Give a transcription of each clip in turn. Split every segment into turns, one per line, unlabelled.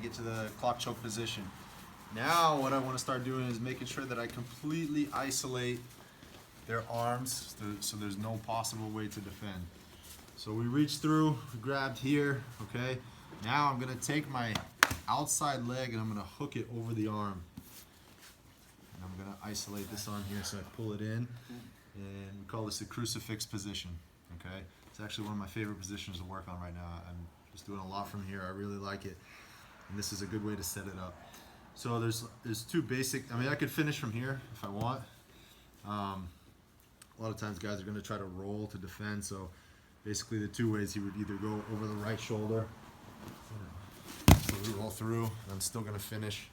get to the clock choke position. Now what I want to start doing is making sure that I completely isolate their arms so there's no possible way to defend. So we reached through, we grabbed here, okay? Now I'm gonna take my outside leg and I'm gonna hook it over the arm. And I'm gonna isolate this arm here so I pull it in, and we call this the crucifix position, okay? It's actually one of my favorite positions to work on right now. I'm just doing a lot from here, I really like it. And this is a good way to set it up. So there's two basic, I mean I could finish from here if I want. A lot of times guys are gonna try to roll to defend, so basically the two ways, he would either go over the right shoulder, so we roll through, and I'm still gonna finish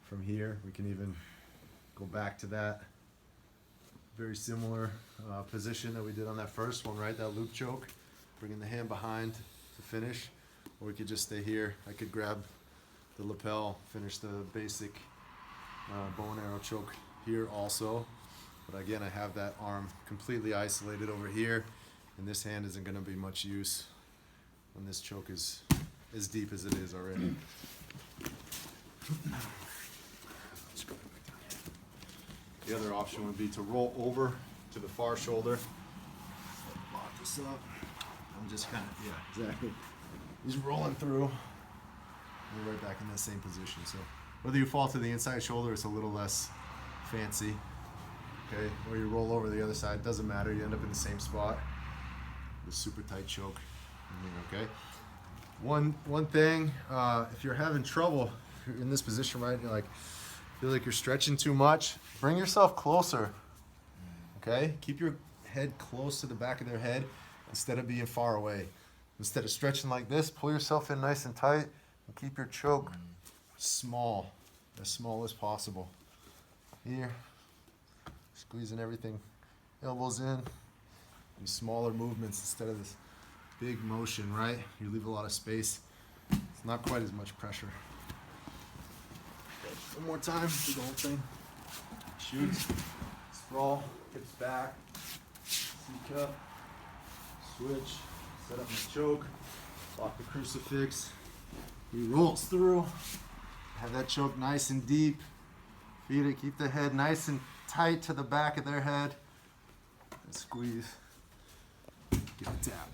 from here. We can even go back to that very similar position that we did on that first one, right? That loop choke, bringing the hand behind to finish, or we could just stay here. I could grab the lapel, finish the basic bow and arrow choke here also. But again, I have that arm completely isolated over here, and this hand isn't going to be much use when this choke is as deep as it is already. The other option would be to roll over to the far shoulder. Lock this up. I'm just kind of, yeah, exactly. He's rolling through. We're right back in that same position. So whether you fall to the inside shoulder, it's a little less fancy. Okay, or you roll over the other side, doesn't matter, you end up in the same spot. The super tight choke. Okay. One thing, if you're having trouble, if you're in this position, right, you're like, feel like you're stretching too much, bring yourself closer. Okay? Keep your head close to the back of their head instead of being far away. Instead of stretching like this, pull yourself in nice and tight and keep your choke small as possible. Here. Squeezing everything, elbows in, these smaller movements instead of this big motion, right? You leave a lot of space. It's not quite as much pressure. Okay, one more time, do the whole thing. Shoot, sprawl, hips back, C-cup, switch, set up my choke, lock the crucifix. He rolls through, have that choke nice and deep. Feed it, keep the head nice and tight to the back of their head, and squeeze, give a tap.